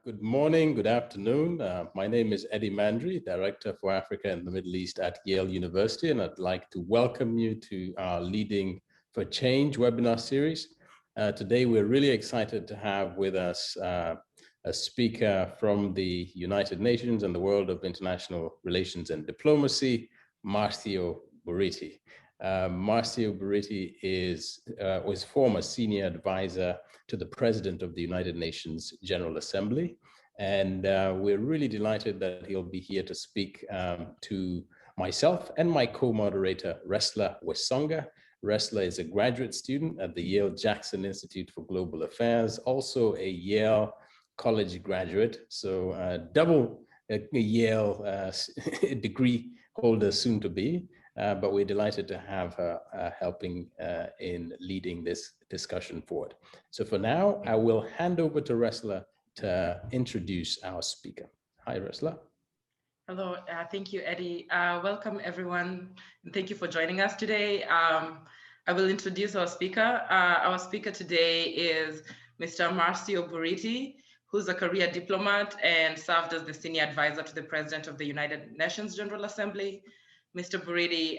Good morning, good afternoon. My name is Eddie Mandhry, Director for Africa and the Middle East at Yale University, and I'd like to welcome you to our Leading for Change webinar series. Today, we're really excited to have with us a speaker from the United Nations and the world of international relations and diplomacy, Márcio Burity. Márcio Burity was former senior advisor to the President of the United Nations General Assembly. And we're really delighted that he'll be here to speak to myself and my co-moderator, Resla Wesonga. Resla is a graduate student at the Yale Jackson Institute for Global Affairs, also a Yale College graduate, so double Yale degree holder soon to be. But we're delighted to have her helping in leading this discussion forward. So for now, I will hand over to Resla to introduce our speaker. Hi, Resla. Hello, thank you, Eddie. Welcome, everyone, and thank you for joining us today. I will introduce our speaker. Our speaker today is Mr. Márcio Burity, who's a career diplomat and served as the senior advisor to the President of the United Nations General Assembly. Mr. Burity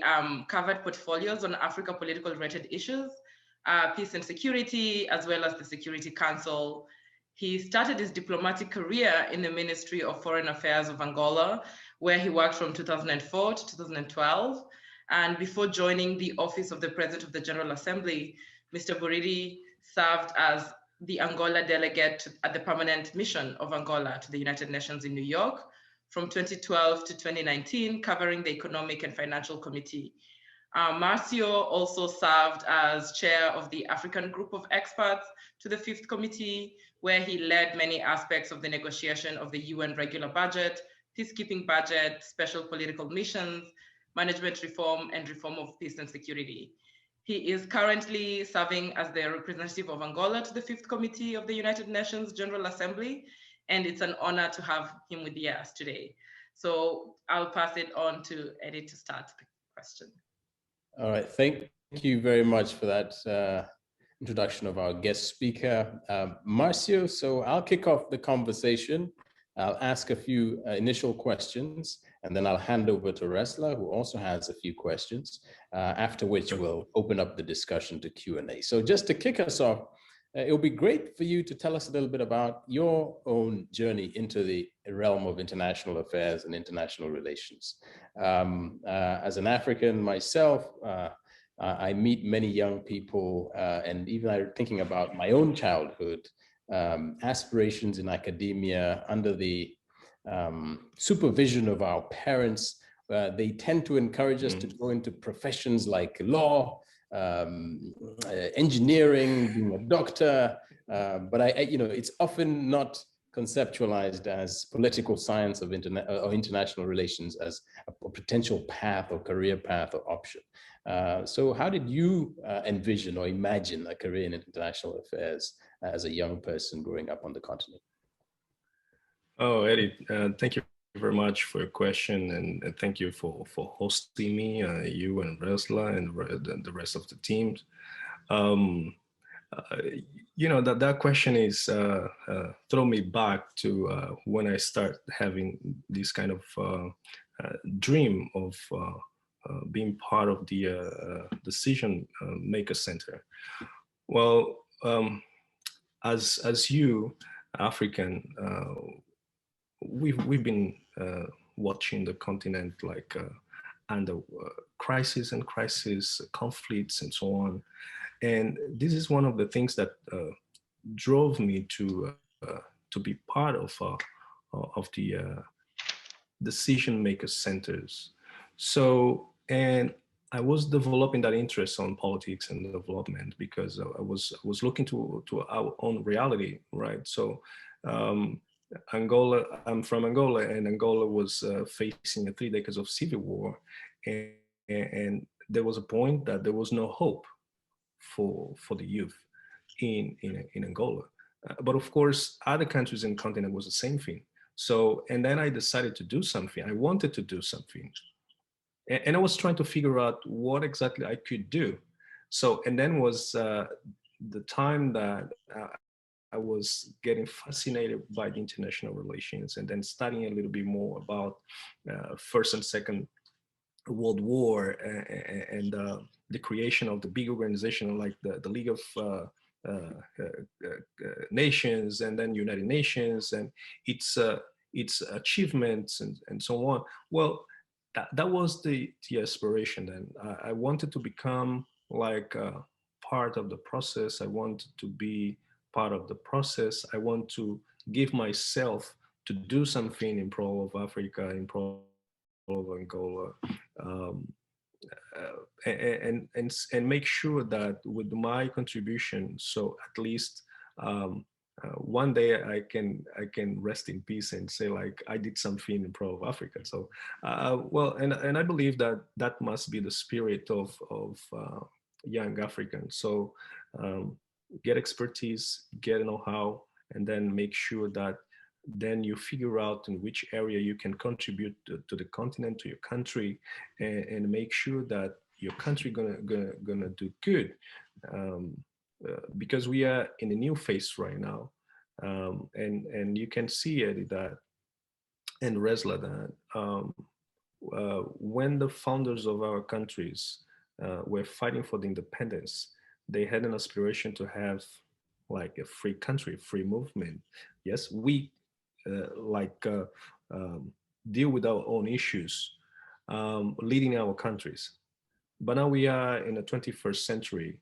covered portfolios on Africa political-related issues, peace and security, as well as the Security Council. He started his diplomatic career in the Ministry of Foreign Affairs of Angola, where he worked from 2004 to 2012. And before joining the office of the President of the General Assembly, Mr. Burity served as the Angola delegate at the Permanent Mission of Angola to the United Nations in New York from 2012 to 2019, covering the Economic and Financial Committee. Márcio also served as chair of the African Group of Experts to the Fifth Committee, where he led many aspects of the negotiation of the UN regular budget, peacekeeping budget, special political missions, management reform, and reform of peace and security. He is currently serving as the representative of Angola to the Fifth Committee of the United Nations General Assembly, and it's an honor to have him with us today. So I'll pass it on to Eddie to start the question. All right, thank you very much for that introduction of our guest speaker, Márcio. So I'll kick off the conversation. I'll ask a few initial questions, and then I'll hand over to Resla, who also has a few questions, after which we'll open up the discussion to Q&A. So just to kick us off, it would be great for you to tell us a little bit about your own journey into the realm of international affairs and international relations. As an African myself, I meet many young people, and even thinking about my own childhood, aspirations in academia under the supervision of our parents. They tend to encourage us to go into professions like law, engineering, being a doctor, but it's often not conceptualized as political science of international relations as a potential path or career path or option. So how did you envision or imagine a career in international affairs as a young person growing up on the continent? Oh, Eddie, thank you very much for your question, and thank you for hosting me, you and Resla and the rest of the teams. That question is throw me back to when I start having this kind of dream of being part of the decision maker center. Well, as you, African, we've been watching the continent like under crisis, conflicts, and so on. And this is one of the things that drove me to be part of the decision maker centers. So, and I was developing that interest on politics and development because I was looking to our own reality, right? So. Angola, I'm from Angola, and Angola was facing 3 decades of civil war, and there was a point that there was no hope for the youth in Angola. But of course, other countries in the continent was the same thing. So, and then I decided to do something. I wanted to do something, and I was trying to figure out what exactly I could do. So, and then was the time that I was getting fascinated by the international relations, and then studying a little bit more about First and Second World War, and the creation of the big organization like the League of Nations, and then United Nations, and its achievements, and so on. Well, that was the aspiration. Then I wanted to become like part of the process. I wanted to be part of the process. I want to give myself to do something in pro of Africa, in pro of Angola, um, and make sure that with my contribution, so at least one day I can rest in peace and say like I did something in pro of Africa. So well, and I believe that that must be the spirit of young Africans. So get expertise, get know-how, and then make sure that then you figure out in which area you can contribute to the continent, to your country, and make sure that your country gonna do good, because we are in a new phase right now, and you can see it that in Resla that when the founders of our countries were fighting for the independence, they had an aspiration to have like a free country, free movement. Yes, we like deal with our own issues, leading our countries. But now we are in the 21st century,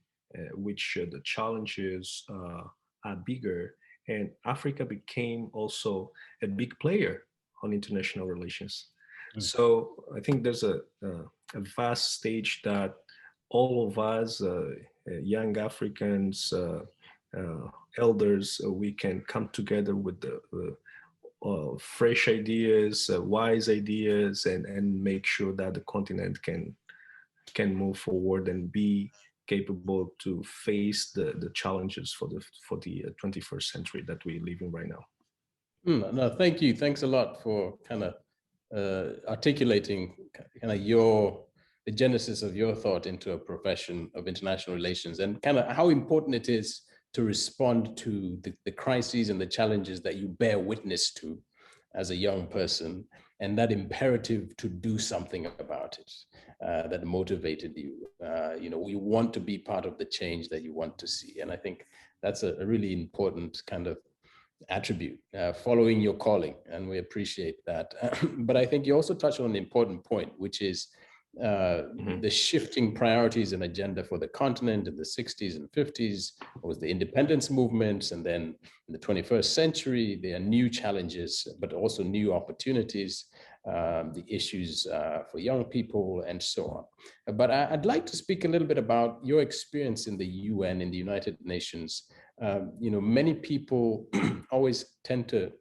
which the challenges are bigger, and Africa became also a big player on international relations. So I think there's a vast stage that all of us, young Africans, elders, we can come together with the fresh ideas, wise ideas, and make sure that the continent can move forward and be capable to face the challenges for the 21st century that we live in right now. No, thank you. Thanks a lot for kind of articulating kind of the genesis of your thought into a profession of international relations, and kind of how important it is to respond to the crises and the challenges that you bear witness to as a young person, and that imperative to do something about it that motivated you. You want to be part of the change that you want to see. And I think that's a really important kind of attribute, following your calling, and we appreciate that. But I think you also touched on an important point, which is the shifting priorities and agenda for the continent in the 60s and 50s was the independence movements, and then in the 21st century there are new challenges but also new opportunities, the issues for young people and so on. But I'd like to speak a little bit about your experience in the UN, in the United Nations. Many people always tend to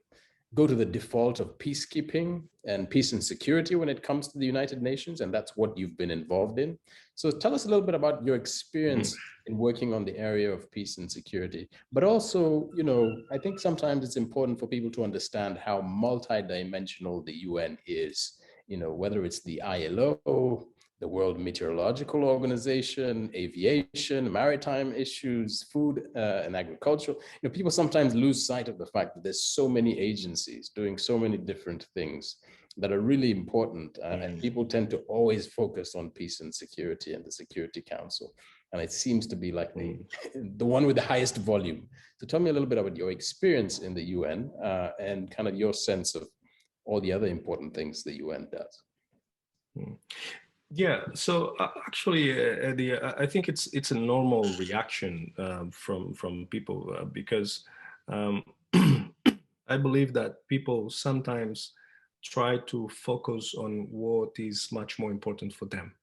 go to the default of peacekeeping and peace and security when it comes to the United Nations, and that's what you've been involved in. So tell us a little bit about your experience in working on the area of peace and security. But also, I think sometimes it's important for people to understand how multidimensional the UN is, whether it's the ILO, the World Meteorological Organization, aviation, maritime issues, food and agriculture. People sometimes lose sight of the fact that there's so many agencies doing so many different things that are really important, and people tend to always focus on peace and security and the Security Council, and it seems to be like the one with the highest volume. So tell me a little bit about your experience in the UN and kind of your sense of all the other important things the UN does. Yeah, so actually, Eddie, I think it's a normal reaction from people because I believe that people sometimes try to focus on what is much more important for them.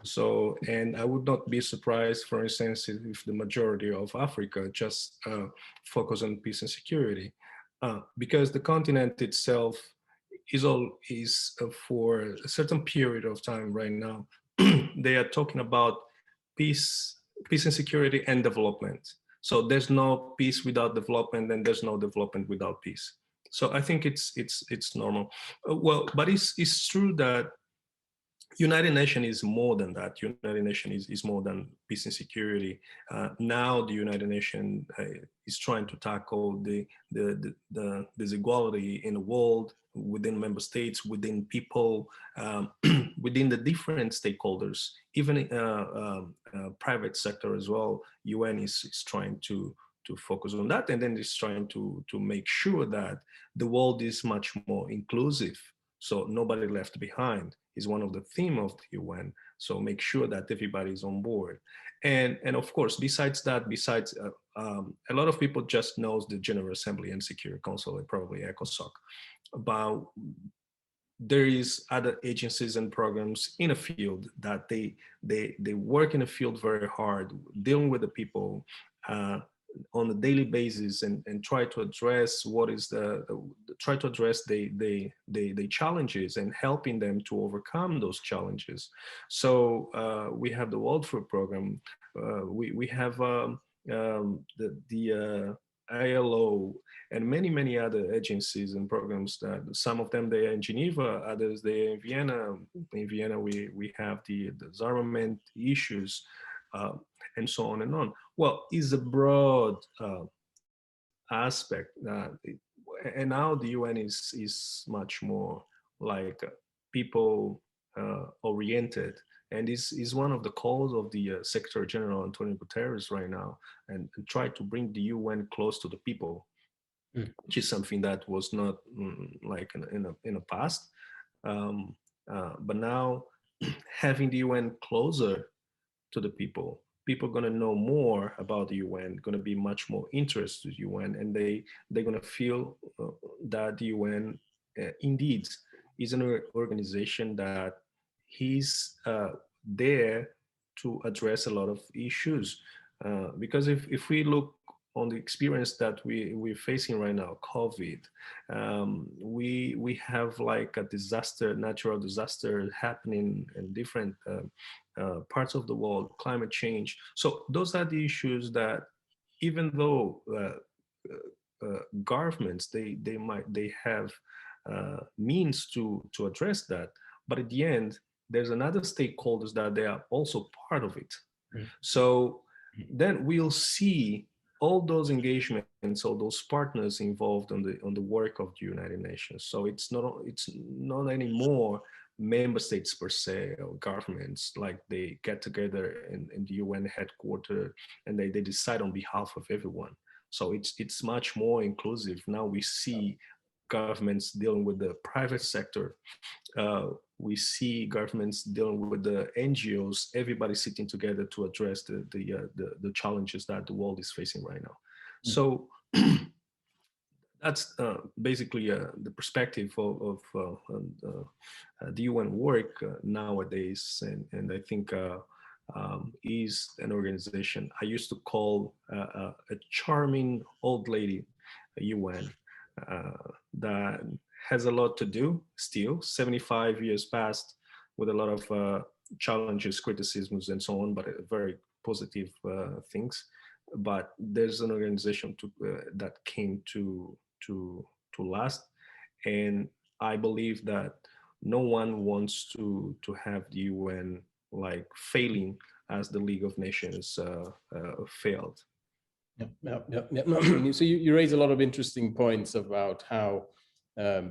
So, and I would not be surprised, for instance, if the majority of Africa just focus on peace and security, because the continent itself is for a certain period of time right now. They are talking about peace and security and development. So there's no peace without development, and there's no development without peace. So I think it's normal. Well, but it's true that United Nations is more than that. United Nations is more than peace and security. Now the United Nations is trying to tackle the desiguality in the world, within member states, within people, within the different stakeholders, even private sector as well. UN is trying to focus on that, and then it's trying to make sure that the world is much more inclusive, so nobody left behind is one of the theme of the UN. So make sure that everybody is on board. And of course, besides that, a lot of people just knows the General Assembly and Security Council and probably ECOSOC, but there is other agencies and programs in a field that they work in a field very hard, dealing with the people on a daily basis, and try to address what is the challenges and helping them to overcome those challenges. So we have the World Food Program, we have the ILO, and many other agencies and programs that some of them they are in Geneva, others they are in Vienna. In Vienna we have the disarmament issues, and so on and on. Well, it's a broad aspect, and now the UN is much more like people oriented, and is one of the calls of the Secretary General Antonio Guterres right now, and try to bring the UN close to the people, which is something that was not like in the past, but now having the UN closer to the people are going to know more about the UN, going to be much more interested in the UN, and they're going to feel that the UN indeed is an organization that is there to address a lot of issues. Because if we look on the experience that we're facing right now, COVID, we have like a disaster, natural disaster happening in different parts of the world, climate change. So those are the issues that, even though governments they have means to address that, but at the end there's another stakeholders that they are also part of it. So then we'll see all those engagements, all those partners involved on the work of the United Nations. So it's not anymore member states per se or governments, like they get together in the UN headquarters and they decide on behalf of everyone. So it's much more inclusive. Now we see governments dealing with the private sector. We see governments dealing with the NGOs, everybody sitting together to address the challenges that the world is facing right now. So that's basically the perspective of the UN work nowadays, and I think is an organization I used to call a charming old lady, a UN, that has a lot to do still. 75 years passed with a lot of challenges, criticisms, and so on, but very positive things. But there's an organization that came to last, and I believe that no one wants to have the UN like failing as the League of Nations failed. So you raise a lot of interesting points about how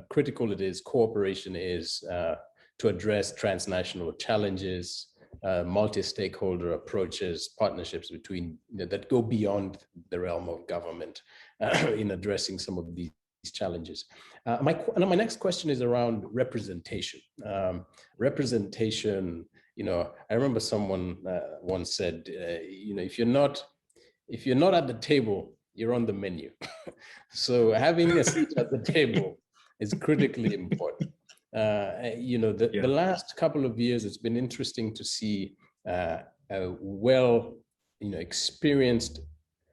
critical it is, cooperation is, to address transnational challenges, multi-stakeholder approaches, partnerships between that go beyond the realm of government in addressing some of these challenges. My next question is around representation. Representation, I remember someone once said, if you're not at the table, you're on the menu. So having a seat at the table is critically important. The last couple of years, it's been interesting to see a experienced,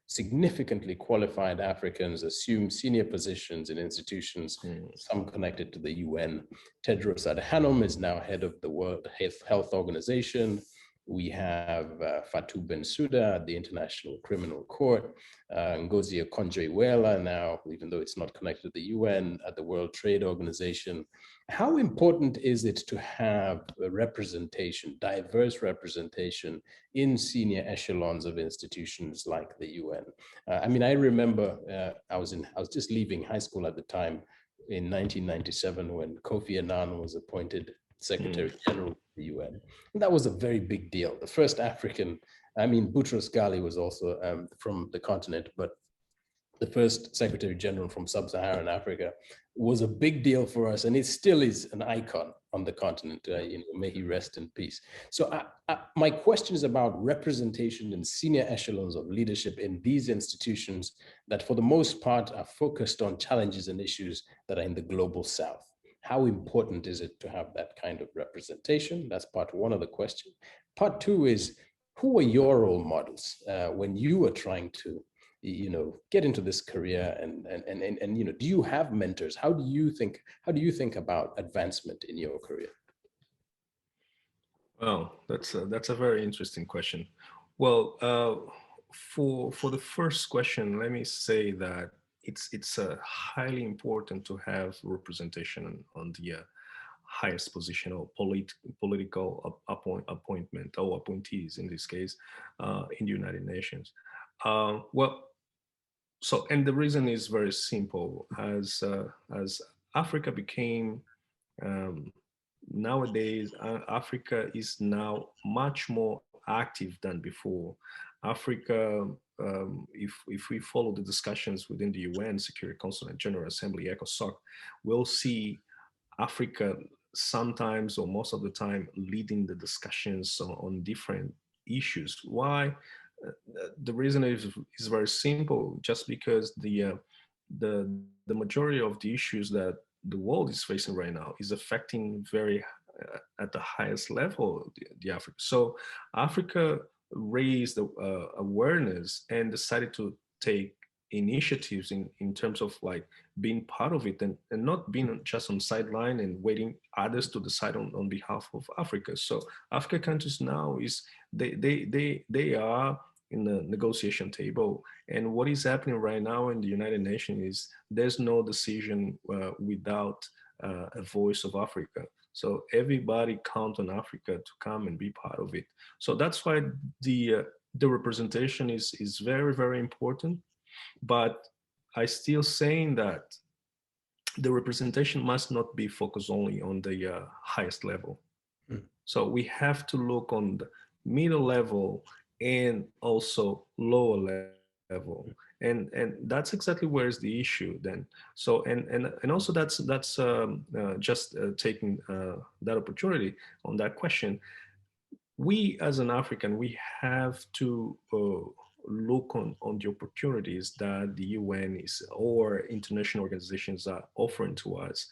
significantly qualified Africans assume senior positions in institutions, some connected to the UN. Tedros Adhanom is now head of the World Health Organization. We have Fatou Bensouda at the International Criminal Court, Ngozi Okonjo-Iweala now, even though it's not connected to the UN, at the World Trade Organization. How important is it to have a representation, diverse representation in senior echelons of institutions like the UN? I mean, I remember I was just leaving high school at the time in 1997 when Kofi Annan was appointed Secretary General of the UN. And that was a very big deal. The first African, I mean, Boutros Ghali was also from the continent, but the first Secretary General from Sub-Saharan Africa was a big deal for us, and it still is an icon on the continent. May he rest in peace. So my question is about representation in senior echelons of leadership in these institutions that for the most part are focused on challenges and issues that are in the global south. How important is it to have that kind of representation? That's part one of the question. Part two is, who are your role models when you are trying to get into this career, and do you have mentors? How do you think about advancement in your career? Well, that's a very interesting question. Well, for the first question, let me say that it's highly important to have representation on the highest position or political appointment or appointees in this case in the United Nations. Well, so, and the reason is very simple. As Africa became nowadays, Africa is now much more active than before. Africa, if we follow the discussions within the UN Security Council and General Assembly, ECOSOC, we'll see Africa sometimes or most of the time leading the discussions on different issues. Why? The reason is very simple. Just because the majority of the issues that the world is facing right now is affecting very at the highest level the Africa. So Africa raised awareness and decided to take initiatives in terms of like being part of it, and not being just on sideline and waiting others to decide on behalf of Africa. So Africa countries now is they are in the negotiation table, and what is happening right now in the United Nations is there's no decision without a voice of Africa. So everybody count on Africa to come and be part of it. So that's why the representation is very, very important. But I still saying that the representation must not be focused only on the highest level. So we have to look on the middle level and also lower level, and that's exactly where is the issue then. So and also that's just taking that opportunity on that question. We as an African, we have to look on the opportunities that the UN is or international organizations are offering to us,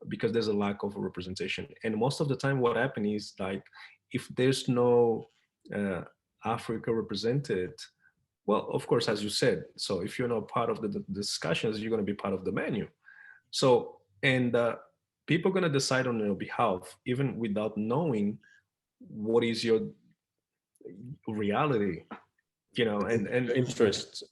because there's a lack of representation. And most of the time what happens is, like, if there's no Africa represented, well, of course, as you said, so if you're not part of the discussions, you're going to be part of the menu. So, and people are going to decide on your behalf, even without knowing what is your reality, and interests.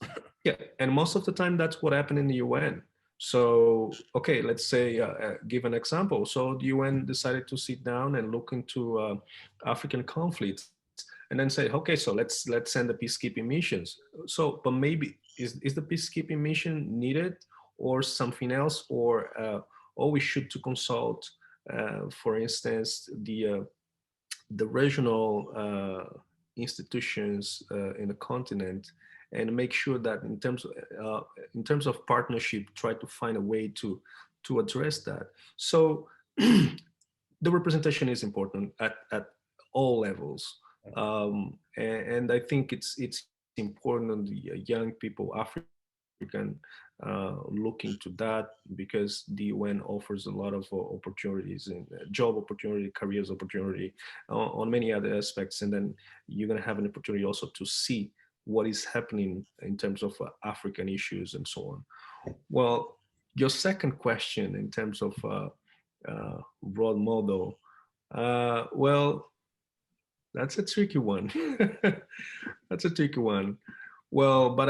Yeah, and most of the time that's what happened in the UN. So, okay, let's say, give an example. So the UN decided to sit down and look into African conflicts, and then say, okay, so let's send the peacekeeping missions. So, but maybe is the peacekeeping mission needed, or something else, or we should to consult, for instance, the regional institutions in the continent, and make sure that in terms of partnership, try to find a way to address that. So the representation is important at all levels, and I think it's important the young people, African, look into that, because the UN offers a lot of opportunities, and job opportunity, careers opportunity, on many other aspects, and then you're going to have an opportunity also to see what is happening in terms of African issues and so on. Well, your second question in terms of role model, well, That's a tricky one. That's a tricky one. Well, but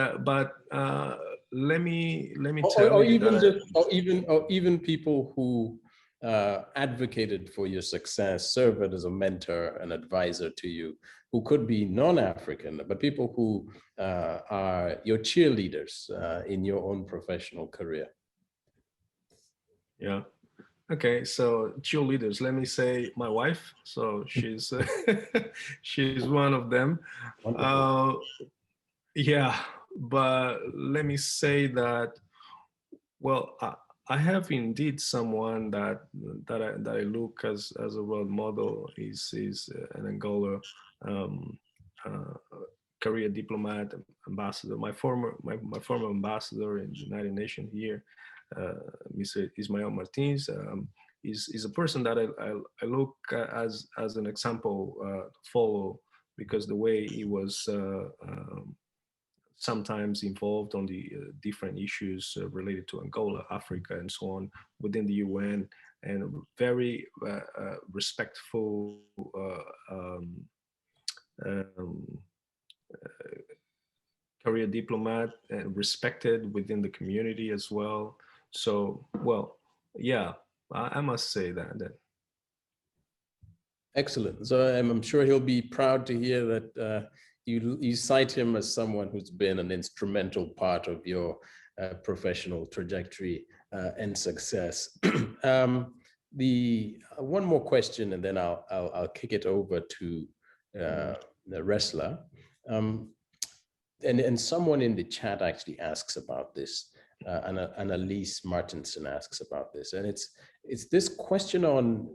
let me tell or you even that just, or even people who advocated for your success, served as a mentor and advisor to you, who could be non-African, but people who are your cheerleaders in your own professional career. yeah. Okay, so cheerleaders. Let me say my wife. So she's she's one of them. Uh, yeah, but let me say that. Well, I have indeed someone that I look as a role model. Is an Angola um, uh, career diplomat, ambassador. My former ambassador in the United Nations here, Mr. Ismael Martins. Is a person that I look as an example to follow, because the way he was sometimes involved on the different issues related to Angola, Africa, and so on within the UN, and very respectful um, career diplomat, and respected within the community as well. So, well, yeah, I must say that. Excellent. So I'm sure he'll be proud to hear that you cite him as someone who's been an instrumental part of your professional trajectory and success. The one more question, and then I'll kick it over to Resla. And someone in the chat actually asks about this, and Annalise Martinson asks about this, and it's this question on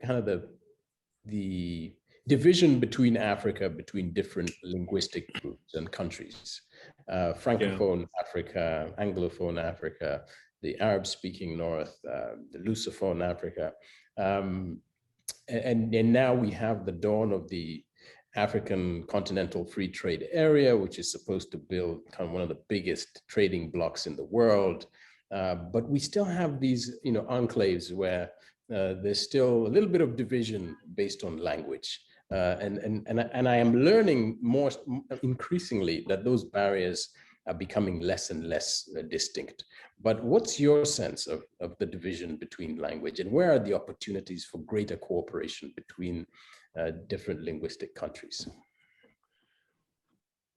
kind of the division between Africa, between different linguistic groups and countries, Francophone Africa, Anglophone Africa, the Arab-speaking North, the Lusophone Africa, and now we have the dawn of the African Continental Free Trade Area, which is supposed to build kind of one of the biggest trading blocs in the world. But we still have these, enclaves where there's still a little bit of division based on language. And I am learning more increasingly that those barriers are becoming less and less distinct. But what's your sense of the division between language, and where are the opportunities for greater cooperation between different linguistic countries?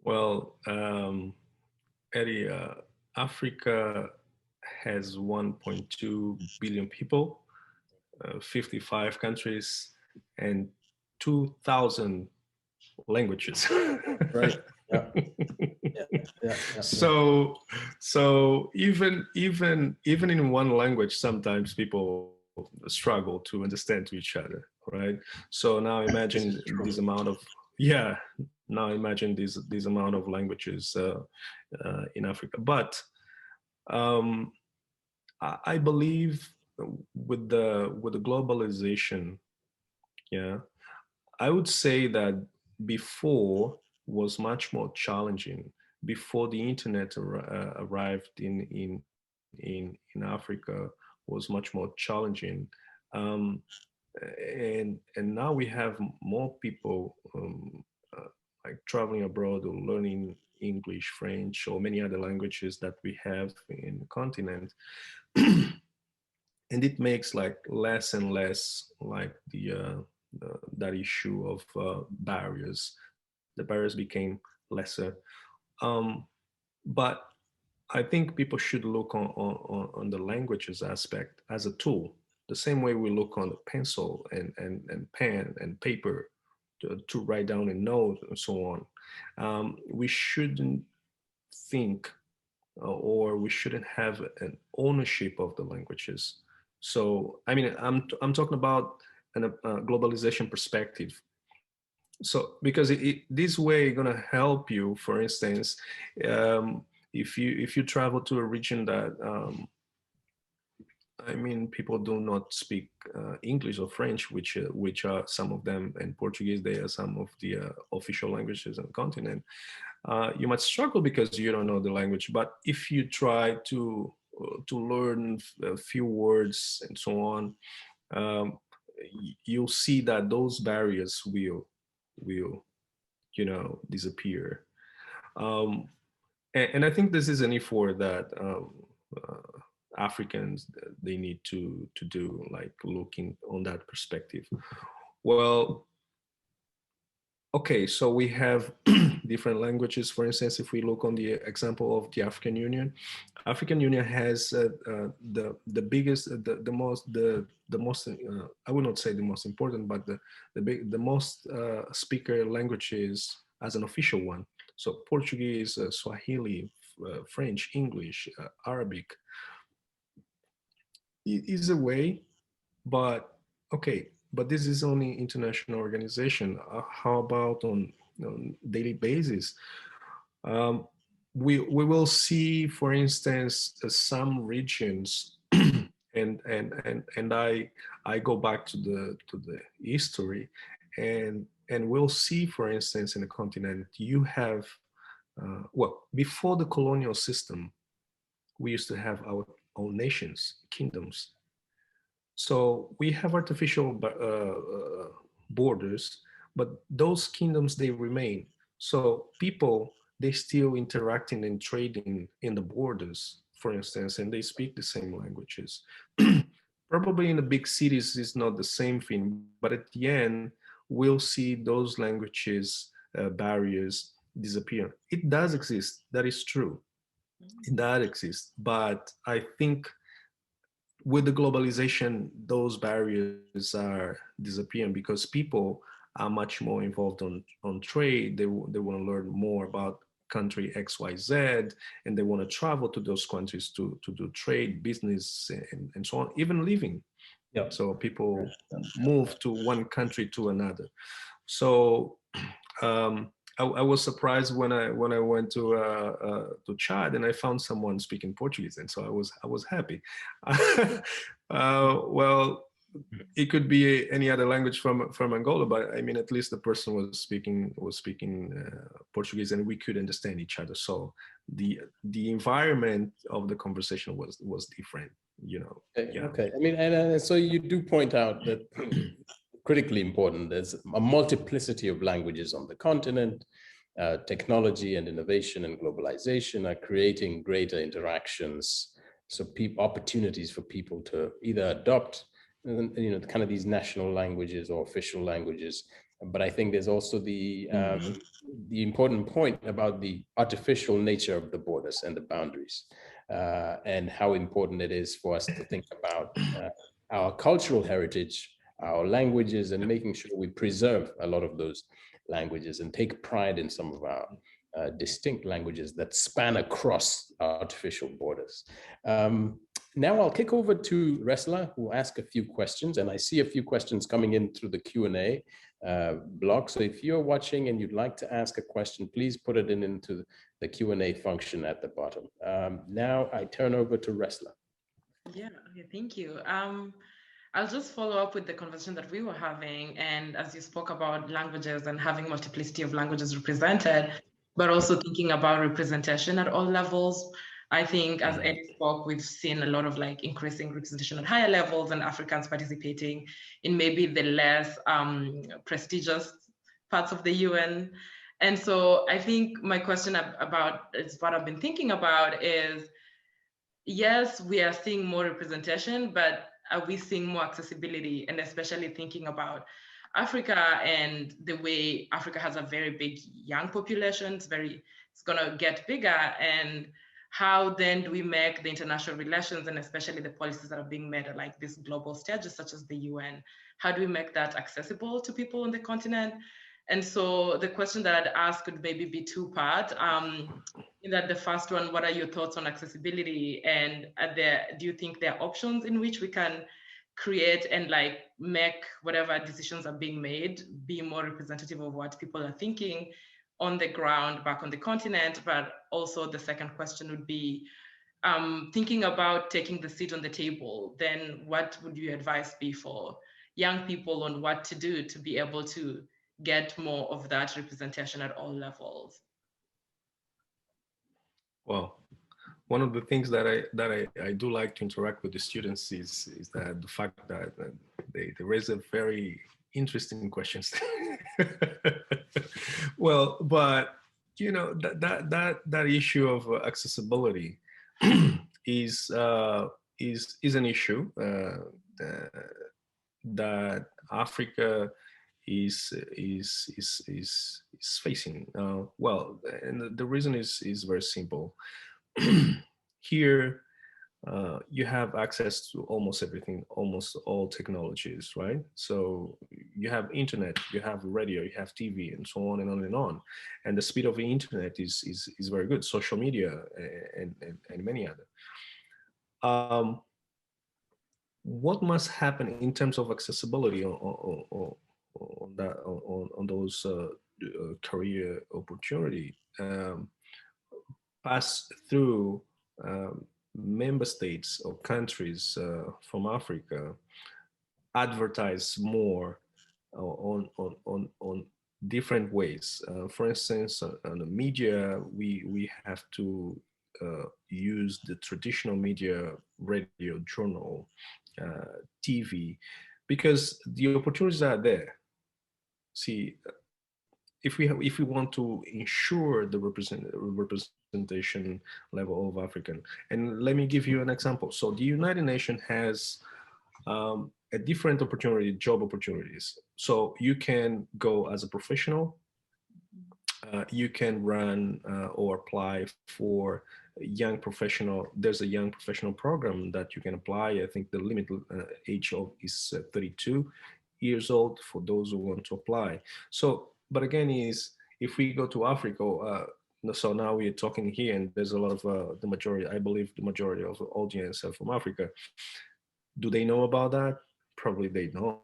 Well, Eddie, Africa has 1.2 billion people, 55 countries, and 2,000 languages. Right. Yeah. Yeah. So even in one language, sometimes people struggle to understand to each other, right? So now imagine this amount of this amount of languages in Africa. But I believe with the globalization, I would say that before was much more challenging. Before the internet arrived in Africa, was much more challenging, and now we have more people like traveling abroad or learning English, French, or many other languages that we have in the continent. And it makes like less and less like that issue of barriers. The barriers became lesser. But I think people should look on the languages aspect as a tool, the same way we look on the pencil and pen and paper to write down a note and so on. We shouldn't think or we shouldn't have an ownership of the languages. So, I mean, I'm talking about a globalization perspective. So, because this way gonna help you, for instance, if you travel to a region that I mean, people do not speak English or French, which are some of them, and Portuguese. They are some of the official languages on the continent. You might struggle because you don't know the language. But if you try to learn a few words and so on, you'll see that those barriers will will, disappear. And I think this is an effort that Africans, they need to do, like looking on that perspective. Well, okay, so we have different languages. For instance, if we look on the example of the African Union, African Union has the biggest, the most. I would not say the most important, but the most speaker languages as an official one. So Portuguese, Swahili, French, English, Arabic is a way, but okay, but this is only international organization. How about on daily basis? Um, we will see, for instance, some regions, and I go back to the history, and we'll see, for instance, in the continent, you have well, before the colonial system, we used to have our own nations, kingdoms. So we have artificial borders, but those kingdoms, they remain. So people, they still interacting and trading in the borders, for instance, and they speak the same languages. Probably in the big cities is not the same thing, but at the end, we'll see those languages, barriers disappear. It does exist, that is true. It does exist, but I think with the globalization, those barriers are disappearing because people are much more involved on trade. They want to learn more about country XYZ, and they want to travel to those countries to do trade, business, and so on, even living. Yeah. So people move to one country to another. So I was surprised when I went to Chad and I found someone speaking Portuguese, and so I was happy. Well, it could be any other language from Angola, but I mean, at least the person was speaking Portuguese, and we could understand each other. So the environment of the conversation was different, you know. Okay, Yeah. okay. I mean, and so you do point out that critically important, there's a multiplicity of languages on the continent. Technology and innovation and globalization are creating greater interactions. So opportunities for people to either adopt, kind of these national languages or official languages. But I think there's also the important point about the artificial nature of the borders and the boundaries, and how important it is for us to think about our cultural heritage, our languages, and making sure we preserve a lot of those languages and take pride in some of our distinct languages that span across artificial borders. Now I'll kick over to Resla, who will ask a few questions, and I see a few questions coming in through the Q&A block. So if you're watching and you'd like to ask a question, please put it into the Q&A function at the bottom. Now I turn over to Resla. Yeah, okay, thank you. I'll just follow up with the conversation that we were having. And as you spoke about languages and having multiplicity of languages represented, but also thinking about representation at all levels. I think as Eddie spoke, we've seen a lot of like increasing representation at higher levels and Africans participating in maybe the less prestigious parts of the UN. And so I think my question about is what I've been thinking about is, yes, we are seeing more representation, but are we seeing more accessibility? And especially thinking about Africa and the way Africa has a very big young population, it's gonna get bigger. And how then do we make the international relations and especially the policies that are being made at like these global stages such as the UN, how do we make that accessible to people on the continent? And so the question that I'd ask could maybe be two-part. In that the first one, what are your thoughts on accessibility? And do you think there are options in which we can create and like make whatever decisions are being made be more representative of what people are thinking on the ground back on the continent? But also the second question would be, thinking about taking the seat on the table, then what would your advice be for young people on what to do to be able to get more of that representation at all levels? Well, one of the things that I do like to interact with the students is that the fact that they raise a very interesting questions. Well, but that issue of accessibility is an issue that Africa is facing. Well, and the reason is very simple. Here, you have access to almost everything, almost all technologies, right? So you have internet, you have radio, you have TV, and so on and on and on. And the speed of the internet is very good. Social media and many other. What must happen in terms of accessibility on those career opportunity? Pass through member states or countries from Africa, advertise more on different ways. For instance, on the media, we have to use the traditional media, radio, journal, TV, because the opportunities are there. See, if we want to ensure the representation level of African, and let me give you an example. So the United Nations has a different opportunity, job opportunities. So you can go as a professional, you can run or apply for young professional. There's a young professional program that you can apply. I think the limit age of is 32 years old for those who want to apply. So, but again, is if we go to Africa, so now we're talking here, and there's a lot of the majority, I believe the majority of the audience are from Africa. Do they know about that? Probably they don't.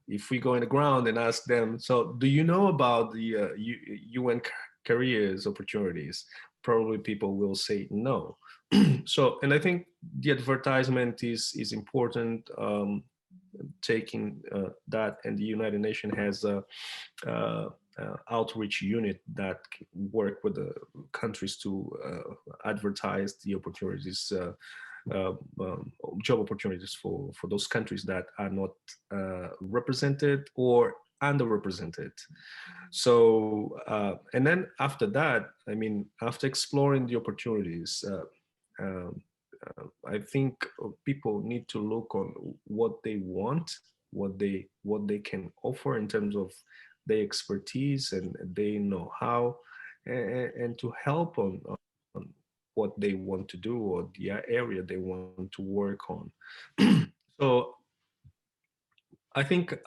If we go in the ground and ask them, so do you know about the UN careers opportunities? Probably people will say no. So, and I think the advertisement is important. Taking that, and the United Nations has a outreach unit that work with the countries to advertise the opportunities, job opportunities for those countries that are not represented or underrepresented. So, and then after that, I mean, after exploring the opportunities, I think people need to look on what they want, what they can offer in terms of their expertise and they know how, and to help on what they want to do or the area they want to work on. So I think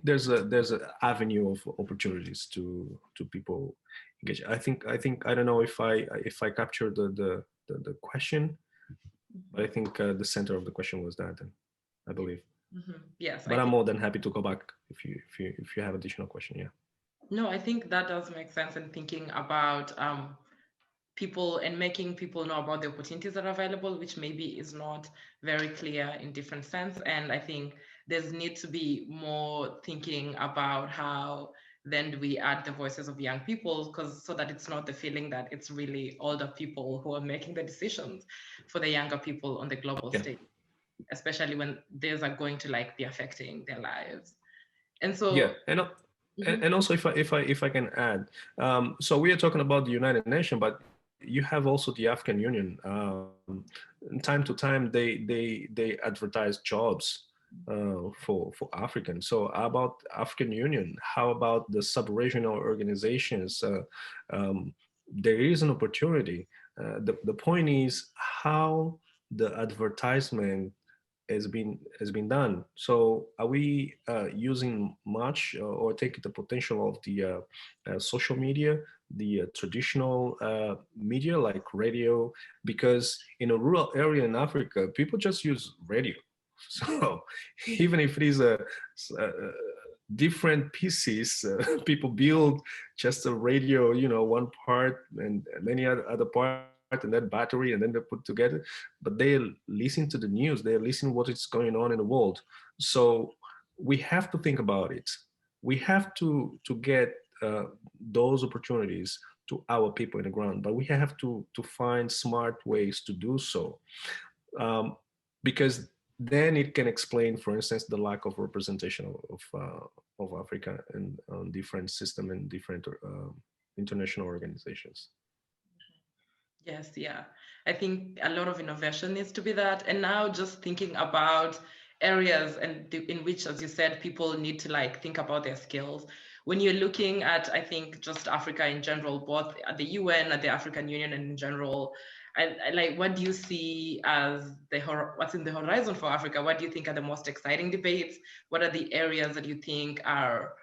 there's an avenue of opportunities to people engage. I think I don't know if I captured the question, but I think the center of the question was that, I believe. Mm-hmm. Yes, but I'm more than happy to go back if you have additional question. Yeah. No, I think that does make sense in thinking about people and making people know about the opportunities that are available, which maybe is not very clear in different sense. And I think there's need to be more thinking about how then do we add the voices of young people, because so that it's not the feeling that it's really older people who are making the decisions for the younger people on the global stage, especially when these are going to like be affecting their lives. And so yeah, and also if I can add, so we are talking about the United Nations, but you have also the African Union. Time to time they advertise jobs for Africans. So how about African Union? How about the sub-regional organizations? There is an opportunity. The point is how the advertisement has been done. So are we using much or taking the potential of the social media, the traditional media like radio? Because in a rural area in Africa, people just use radio. So even if it is a different pieces, people build just a radio, one part and many other parts, and that battery, and then they put together, but they listen to the news, they listen what is going on in the world. So we have to think about it. We have to get those opportunities to our people in the ground, but we have to find smart ways to do so, because then it can explain, for instance, the lack of representation of Africa and on different system and different international organizations. Yes, yeah. I think a lot of innovation needs to be that. And now just thinking about areas and in which, as you said, people need to like think about their skills. When you're looking at, I think, just Africa in general, both at the UN, at the African Union, and in general, I like, what do you see as what's in the horizon for Africa? What do you think are the most exciting debates? What are the areas that you think are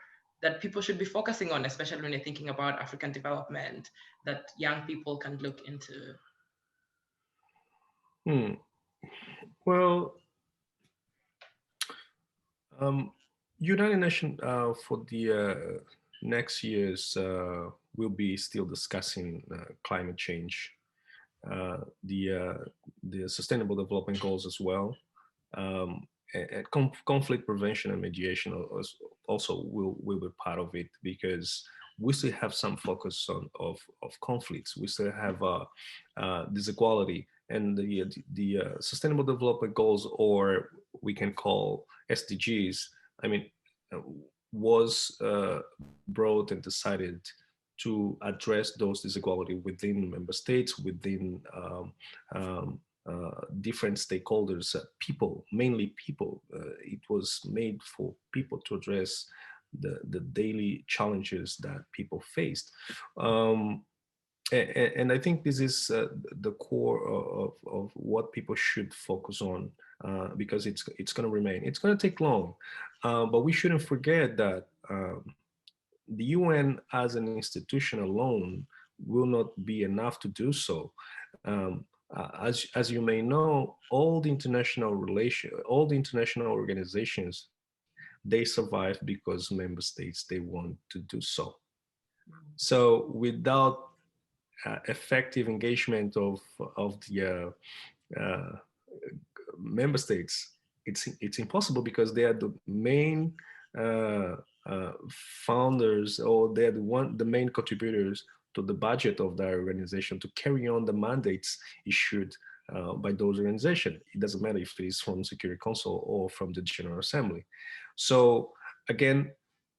that people should be focusing on, especially when you're thinking about African development, that young people can look into? Well, United Nations for the next years will be still discussing climate change, the Sustainable Development Goals as well. And conflict prevention and mediation also will be part of it, because we still have some focus on of conflicts. We still have disequality, and the Sustainable Development Goals, or we can call SDGs, I mean, was brought and decided to address those disequality within member states, within different stakeholders, people, mainly people. It was made for people to address the daily challenges that people faced. And I think this is the core of what people should focus on, because it's going to remain. It's going to take long, but we shouldn't forget that the UN as an institution alone will not be enough to do so. As you may know, all the international organizations, they survive because member states, they want to do so. So without effective engagement of the member states, it's impossible, because they are the main founders, or they're the main contributors to the budget of the organization to carry on the mandates issued by those organizations. It doesn't matter if it is from Security Council or from the General Assembly. So again,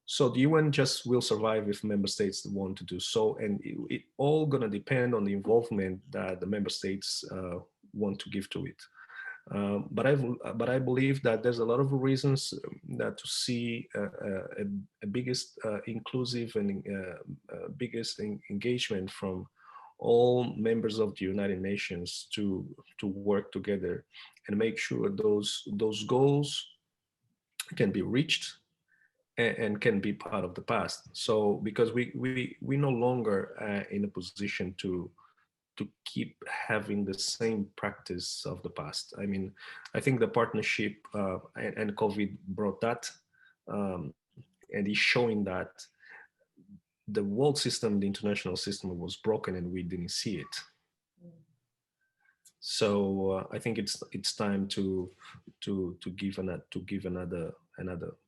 so the UN just will survive if member states want to do so, and it all gonna depend on the involvement that the member states want to give to it. But I believe that there's a lot of reasons that to see a biggest inclusive and biggest engagement from all members of the United Nations to work together and make sure those goals can be reached and can be part of the past. So because we no longer in a position to keep having the same practice of the past. I mean, I think the partnership and COVID brought that, and is showing that the world system, the international system, was broken and we didn't see it. So I think it's time to give another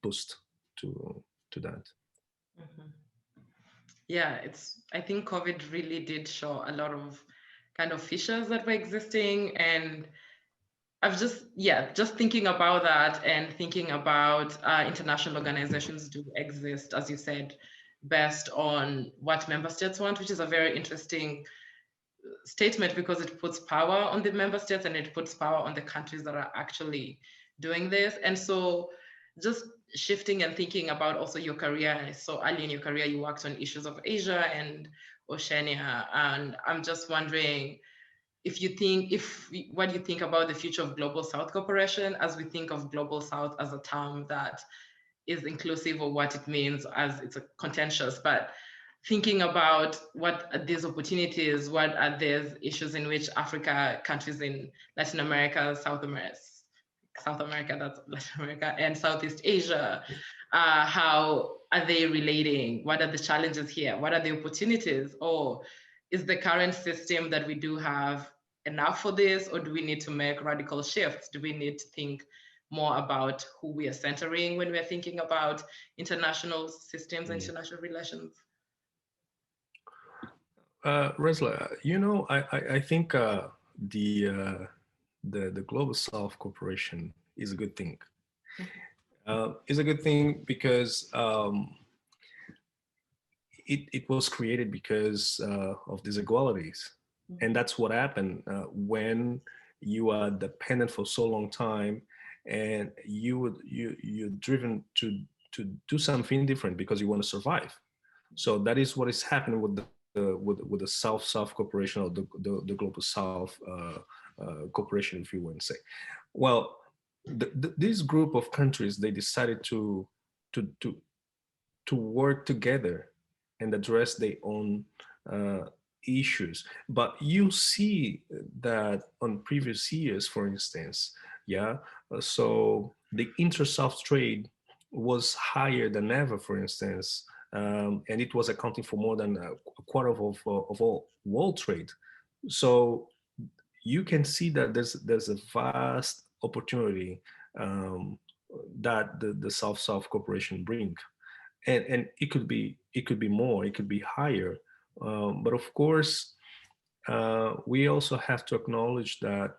boost to that. Mm-hmm. Yeah, I think COVID really did show a lot of kind of fissures that were existing, and I've just thinking about that and thinking about international organizations do exist, as you said, based on what member states want, which is a very interesting statement, because it puts power on the member states and it puts power on the countries that are actually doing this. And so just shifting and thinking about also your career. So early in your career, you worked on issues of Asia and Oceania. And I'm just wondering what do you think about the future of Global South cooperation, as we think of Global South as a term that is inclusive of what it means, as it's a contentious, but thinking about what are these opportunities, what are these issues in which Africa, countries in Latin America, South America, that's Latin America, and Southeast Asia, how are they relating? What are the challenges here? What are the opportunities? Or is the current system that we do have enough for this, or do we need to make radical shifts? Do we need to think more about who we are centering when we're thinking about international systems and international relations? Resla, I think the Global South Cooperation is a good thing. It's a good thing because it was created because of these inequalities. And that's what happened when you are dependent for so long time, and you're driven to do something different because you want to survive. So that is what is happening with the South Corporation, or the Global South Corporation, if you want to say. Well, this group of countries, they decided to to to work together and address their own issues. But you see that on previous years, for instance, yeah, so the inter-South trade was higher than ever, for instance, and it was accounting for more than a quarter of all world trade. So you can see that there's a vast opportunity that the South Corporation bring, and it could be more, it could be higher, but of course we also have to acknowledge that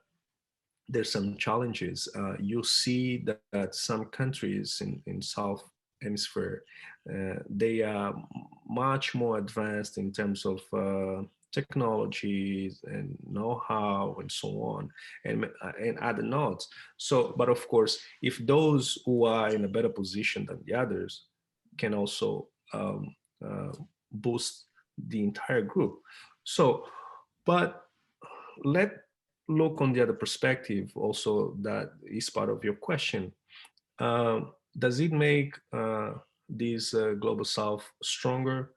there's some challenges. You see that some countries in South Hemisphere, they are much more advanced in terms of technologies and know-how and so on, and other nodes. So, but of course, if those who are in a better position than the others can also boost the entire group. So, but let look on the other perspective also, that is part of your question. Does it make this global South stronger?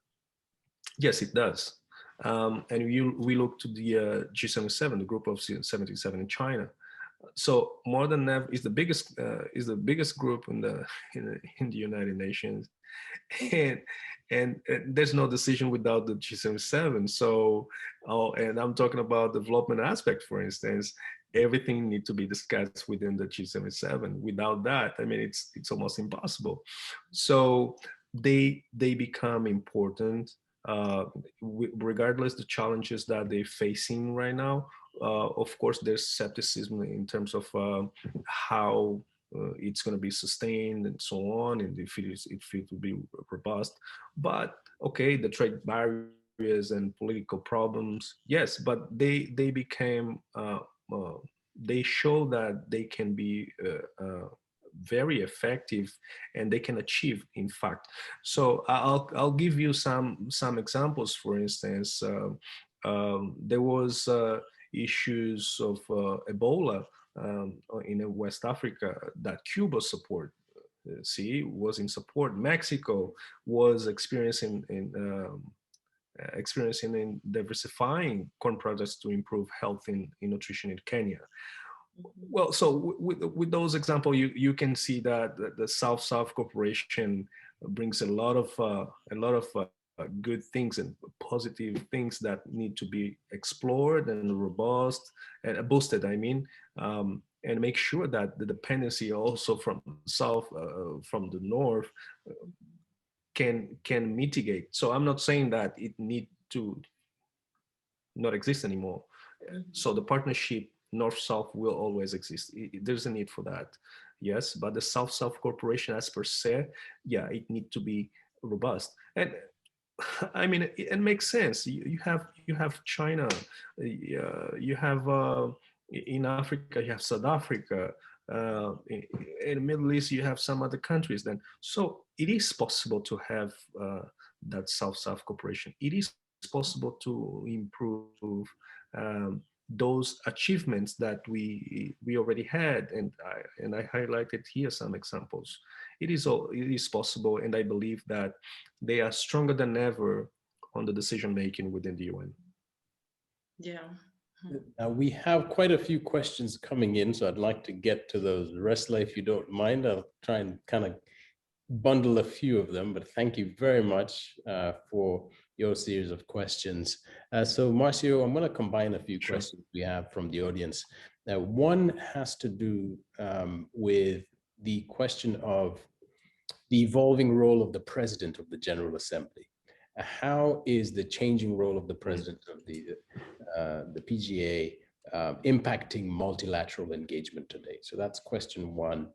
Yes, it does. And we look to the G77, the group of 77 in China. So more than ever is the biggest group in the United Nations, and and there's no decision without the G77. So, and I'm talking about development aspect, for instance. Everything needs to be discussed within the G77. Without that, I mean, it's almost impossible. So they become important, regardless the challenges that they're facing right now. Of course, there's skepticism in terms of how it's going to be sustained and so on, and if it will be robust. But okay, the trade barriers and political problems, yes, but they became they show that they can be very effective, and they can achieve, in fact. So I'll give you some examples. For instance, there was issues of Ebola in West Africa that Cuba support. See, was in support. Mexico was experiencing in diversifying corn products to improve health in nutrition in Kenya. Well, so with those examples, you can see that the South Corporation brings a lot of good things and positive things that need to be explored and robust and boosted. I mean, and make sure that the dependency also from south, from the north, can mitigate. So I'm not saying that it need to not exist anymore. So the partnership north-south will always exist. There's a need for that, yes. But the South Corporation as per se, yeah, it need to be robust. And I mean, it makes sense. You have China, you have in Africa, you have South Africa, in the Middle East, you have some other countries. Then, so it is possible to have that South Cooperation. It is possible to improve those achievements that we already had, and I highlighted here some examples. It is possible, and I believe that they are stronger than ever on the decision making within the UN. Yeah. We have quite a few questions coming in, so I'd like to get to those. Resla, if you don't mind, I'll try and kind of bundle a few of them, but thank you very much for your series of questions. So Márcio, I'm going to combine a few questions we have from the audience. One has to do with the question of the evolving role of the President of the General Assembly. How is the changing role of the President of the PGA impacting multilateral engagement today? So that's question one.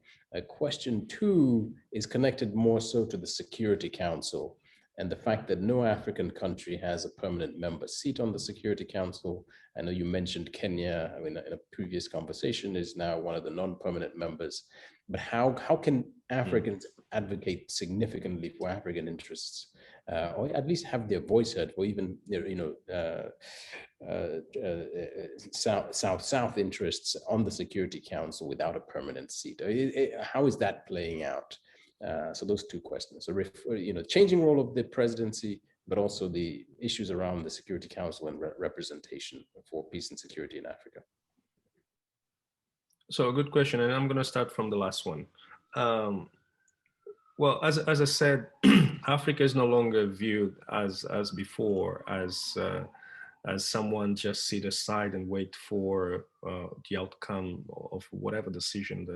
Question two is connected more so to the Security Council and the fact that no African country has a permanent member seat on the Security Council. I know you mentioned Kenya, I mean, in a previous conversation, is now one of the non-permanent members. But how can Africans advocate significantly for African interests, or at least have their voice heard, or even South interests on the Security Council without a permanent seat? How is that playing out? So those two questions. So, changing role of the presidency, but also the issues around the Security Council and representation for peace and security in Africa. So a good question, and I'm going to start from the last one. Well, as I said, Africa is no longer viewed as before, as someone just sit aside and wait for the outcome of whatever decision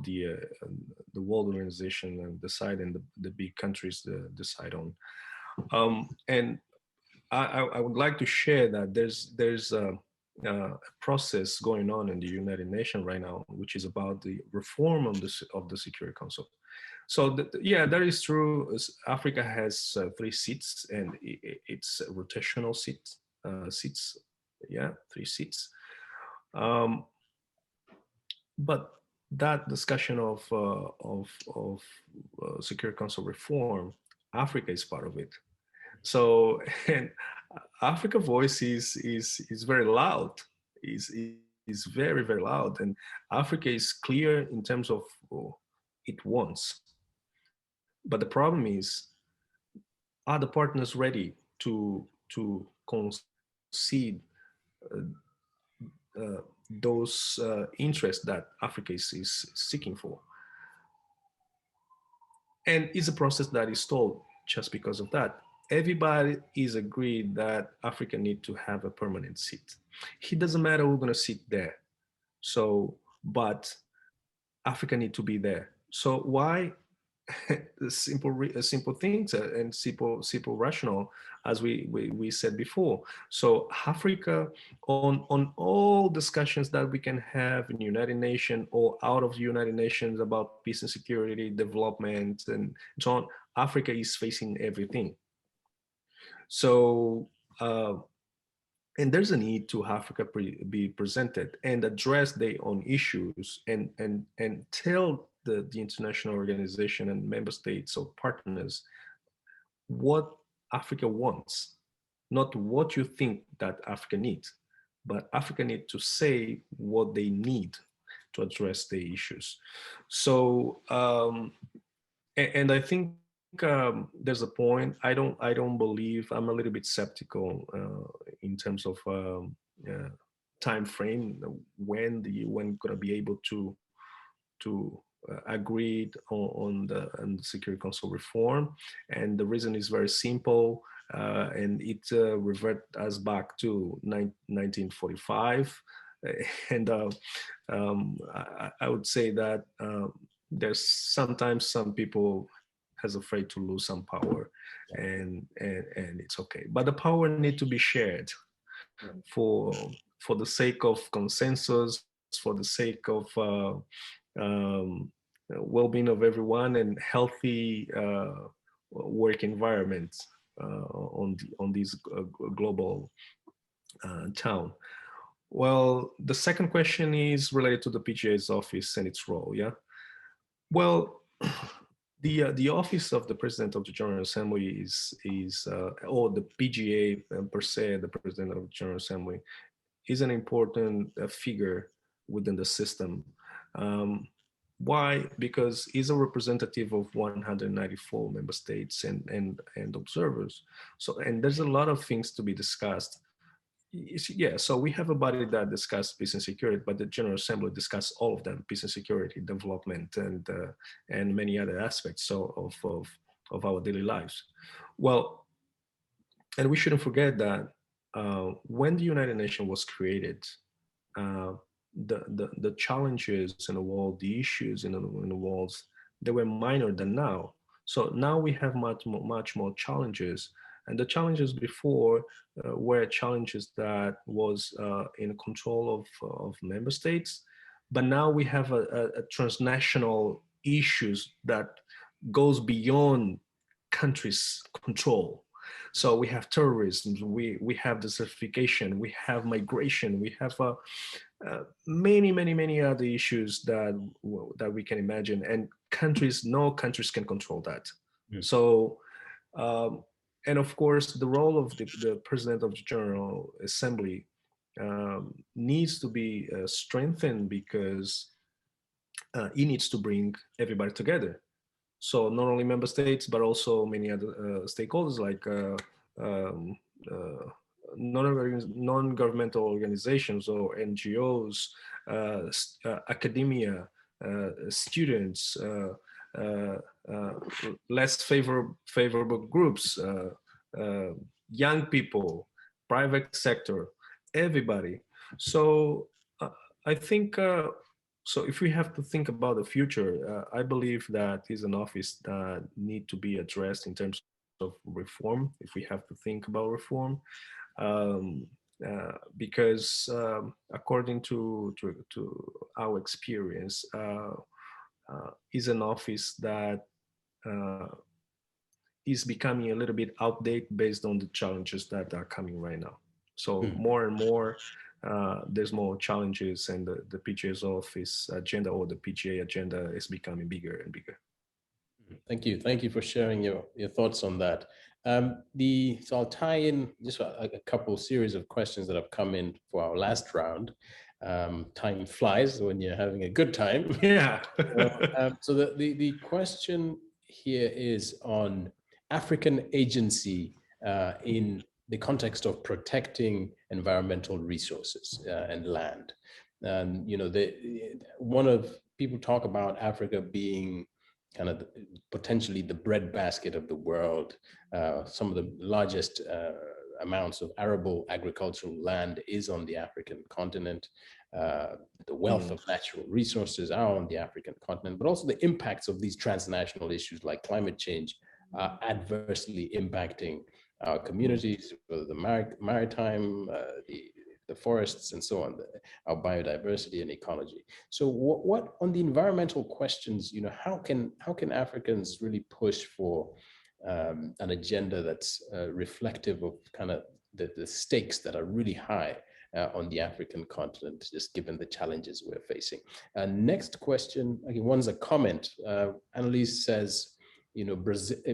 the World Organization and decide, and the big countries decide on. And I would like to share that there's a process going on in the United Nations right now, which is about the reform of the Security Council. So yeah, that is true. Africa has 3 seats, and it's rotational seats. Yeah, 3 seats. But that discussion of Security Council reform, Africa is part of it. So, and Africa voice is very loud. Is very, very loud, and Africa is clear in terms of it wants. But the problem is, are the partners ready to concede those interests that Africa is seeking for? And it's a process that is stalled just because of that. Everybody is agreed that Africa needs to have a permanent seat. It doesn't matter who's going to sit there. So, but Africa needs to be there. So why simple things and simple rational, as we said before. So Africa, on all discussions that we can have in the United Nations or out of the United Nations about peace and security, development, and so on, Africa is facing everything. So, and there's a need to Africa be presented and address their own issues and tell the international organization and member states or partners what Africa wants, not what you think that Africa needs, but Africa needs to say what they need to address the issues. So, and I think there's a point. I don't believe. I'm a little bit skeptical in terms of time frame when the UN gonna be able to agreed on the Security Council reform, and the reason is very simple, and it revert us back to 1945, and I would say that there's sometimes some people has afraid to lose some power, and it's okay, but the power need to be shared for the sake of consensus, for the sake of well-being of everyone and healthy work environment on this global town. Well, the second question is related to the PGA's office and its role. Yeah. Well, the office of the President of the General Assembly is or the PGA per se, the President of the General Assembly, is an important figure within the system. Why? Because he's a representative of 194 member states and observers. So, and there's a lot of things to be discussed. Yeah, so we have a body that discusses peace and security, but the General Assembly discusses all of them: peace and security, development, and many other aspects of our daily lives. Well, and we shouldn't forget that when the United Nations was created, the challenges in the world, the issues in the world, they were minor than now. So now we have much more challenges, And the challenges before were challenges that was in control of member states. But now we have a transnational issues that goes beyond countries' control. So we have terrorism, we have desertification, we have migration, we have many other issues that we can imagine, and no countries can control that. So and of course the role of the president of the General Assembly needs to be strengthened, because he needs to bring everybody together. So not only member states, but also many other stakeholders like non-governmental organizations or NGOs, academia, students, less favorable groups, young people, private sector, everybody. So I think, so if we have to think about the future, I believe that is an office that need to be addressed in terms of reform, if we have to think about reform. Because according to our experience, is an office that is becoming a little bit outdated based on the challenges that are coming right now. So more and more, there's more challenges, and the PGA's office agenda, or the PGA agenda, is becoming bigger and bigger. Thank you for sharing your thoughts on that. So I'll tie in just a couple series of questions that have come in for our last round. Time flies when you're having a good time. Yeah. So the question here is on African agency in the context of protecting environmental resources and land. And people talk about Africa being kind of potentially the breadbasket of the world. Some of the largest amounts of arable agricultural land is on the African continent. The wealth of natural resources are on the African continent, but also the impacts of these transnational issues like climate change are adversely impacting our communities, whether the maritime, the forests, and so on, our biodiversity and ecology. So what on the environmental questions, how can Africans really push for an agenda that's reflective of kind of the stakes that are really high on the African continent, just given the challenges we're facing? Next question, again, one's a comment. Annalise says,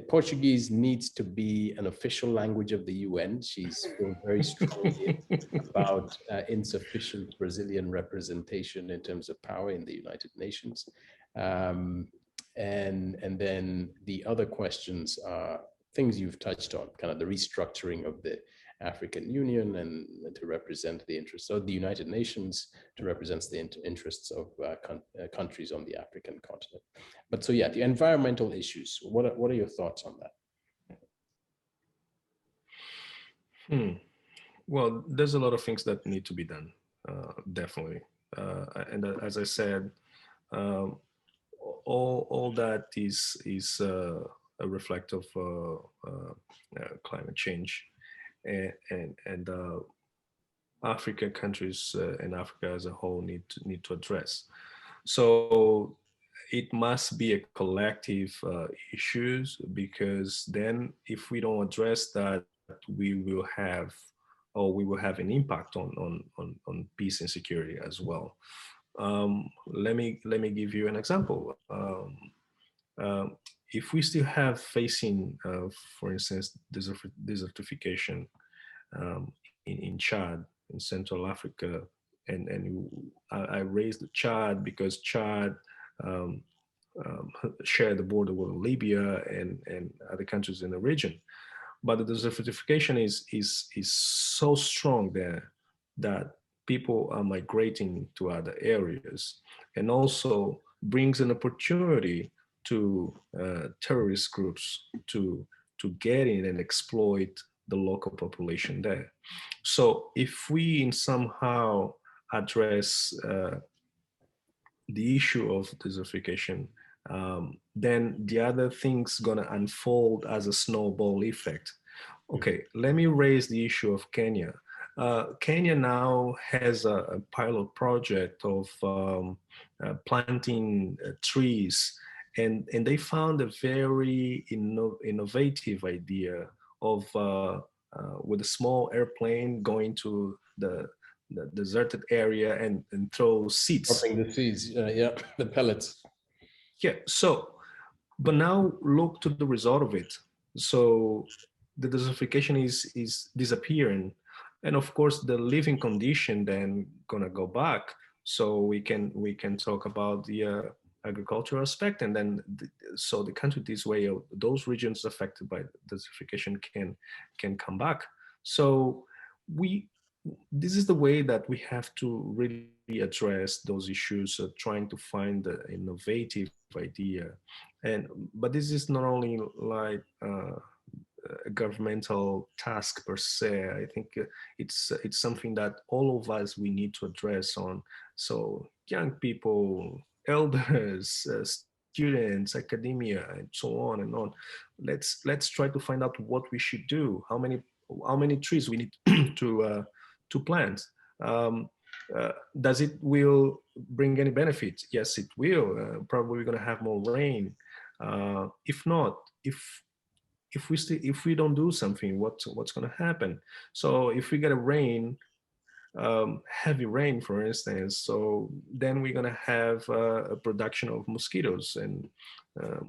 Portuguese needs to be an official language of the UN. She's feeling very strongly about insufficient Brazilian representation in terms of power in the United Nations. And then the other questions are things you've touched on, kind of the restructuring of the African Union and to represent the interests of the United Nations, to represent the interests of countries on the African continent. But so yeah, the environmental issues, what are your thoughts on that? Well, there's a lot of things that need to be done, definitely. And as I said, all that is a reflect of climate change, and African countries and Africa as a whole need to address. So it must be a collective issues, because then if we don't address that, we will have an impact on peace and security as well. Let me give you an example. If we still have facing, for instance, desertification in Chad, in Central Africa, and I raised Chad because Chad share the border with Libya and other countries in the region. But the desertification is so strong there that people are migrating to other areas, and also brings an opportunity to terrorist groups to get in and exploit the local population there. So if we somehow address the issue of desertification, then the other things gonna unfold as a snowball effect. Okay, let me raise the issue of Kenya. Kenya now has a pilot project of planting trees, and they found a very innovative idea of with a small airplane going to the deserted area and throw seeds. Dropping the seeds, yeah, the pellets. Yeah, so, but now look to the result of it. So the desertification is disappearing, and of course the living condition then gonna go back. So we can talk about the agricultural aspect, and then so the country this way, those regions affected by desertification can come back. So we this is the way that we have to really address those issues, trying to find the innovative idea. And but this is not only like a governmental task per se. I think it's something that all of us we need to address on. So young people, elders, students, academia, and so on and on. Let's try to find out what we should do. How many trees we need to plant. Um, does it will bring any benefit? Yes, it will. Probably we're going to have more rain. If not, if we don't do something, what's going to happen? So if we get a rain, heavy rain, for instance, so then we're going to have a production of mosquitoes, and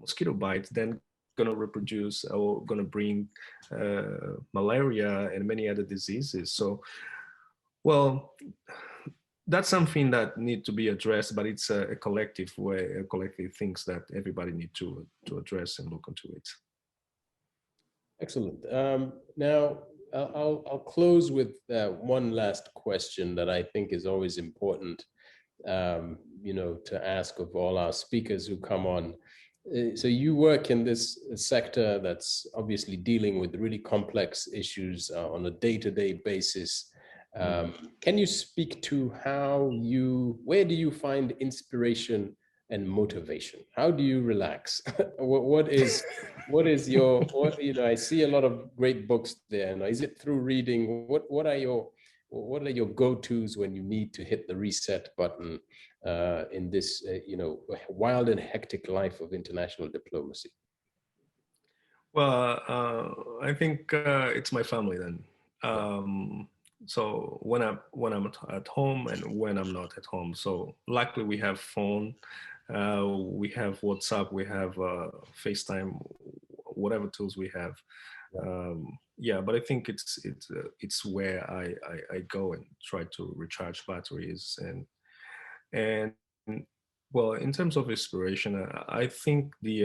mosquito bites then going to reproduce or going to bring malaria and many other diseases. So, well, that's something that need to be addressed, but it's a collective way, a collective things that everybody need to address and look into it. Excellent. Now, I'll close with one last question that I think is always important, to ask of all our speakers who come on. So you work in this sector that's obviously dealing with really complex issues on a day-to-day basis. Can you speak to where do you find inspiration and motivation? How do you relax? what is your, I see a lot of great books there. And is it through reading? What are your go-tos when you need to hit the reset button in this, wild and hectic life of international diplomacy? Well, I think it's my family then. So when I'm at home and when I'm not at home. So luckily we have phone, we have WhatsApp, we have FaceTime, whatever tools we have. Yeah, but I think it's where I go and try to recharge batteries and well, in terms of inspiration, I think the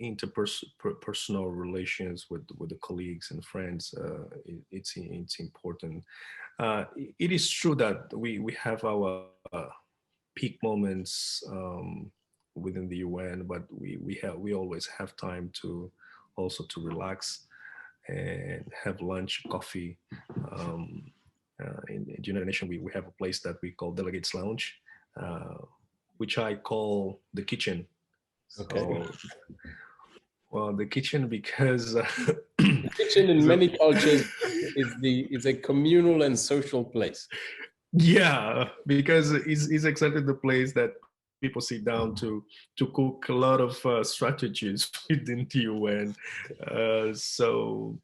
interpersonal relations with the colleagues and friends, it's important. It is true that we have our peak moments within the UN, but we always have time to also to relax and have lunch, coffee. In the United Nations, we have a place that we call Delegates Lounge, which I call the kitchen. Okay. So, well, the kitchen because the kitchen in many cultures is a communal and social place. Yeah, because it's exactly the place that people sit down to cook a lot of strategies within the UN. So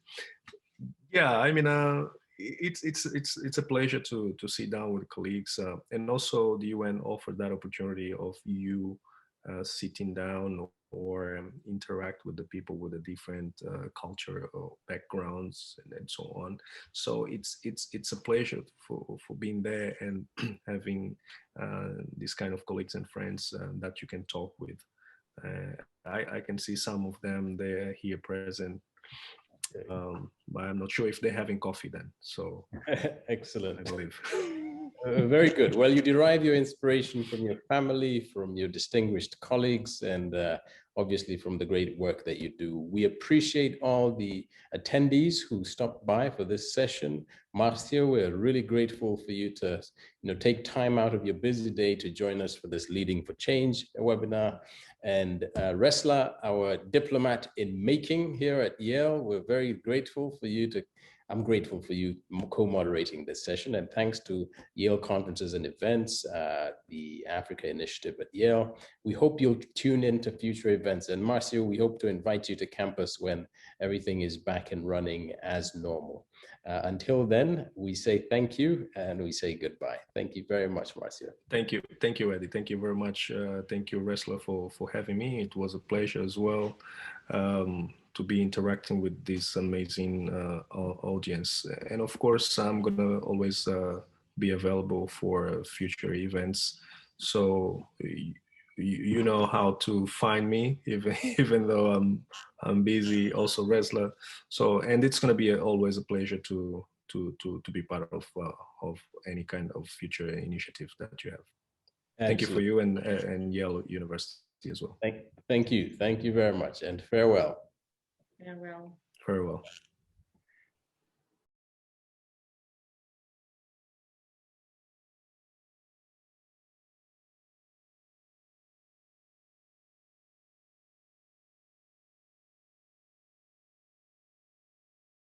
yeah, I mean, it's a pleasure to sit down with colleagues, and also the UN offered that opportunity of you sitting down or interact with the people with a different culture or backgrounds and so on. So it's a pleasure for being there and having this kind of colleagues and friends that you can talk with. I can see some of them they're here present. But I'm not sure if they're having coffee then. So excellent. I believe. Very good. Well, you derive your inspiration from your family, from your distinguished colleagues, and obviously from the great work that you do. We appreciate all the attendees who stopped by for this session. Márcio, we're really grateful for you to take time out of your busy day to join us for this Leading for Change webinar. And Resla, our diplomat in making here at Yale, we're very grateful for you I'm grateful for you co-moderating this session, and thanks to Yale Conferences and Events, the Africa Initiative at Yale. We hope you'll tune in to future events. And Márcio, we hope to invite you to campus when everything is back and running as normal. Until then, we say thank you and we say goodbye. Thank you very much, Márcio. Thank you, Eddie. Thank you very much. Thank you, Resla, for having me. It was a pleasure as well. To be interacting with this amazing audience. And of course, I'm gonna always be available for future events. So you know how to find me, even though I'm busy, also Resla. So, and it's gonna be always a pleasure to be part of any kind of future initiative that you have. Absolutely. Thank you for you and Yale University as well. Thank you very much, and farewell. Farewell. Farewell.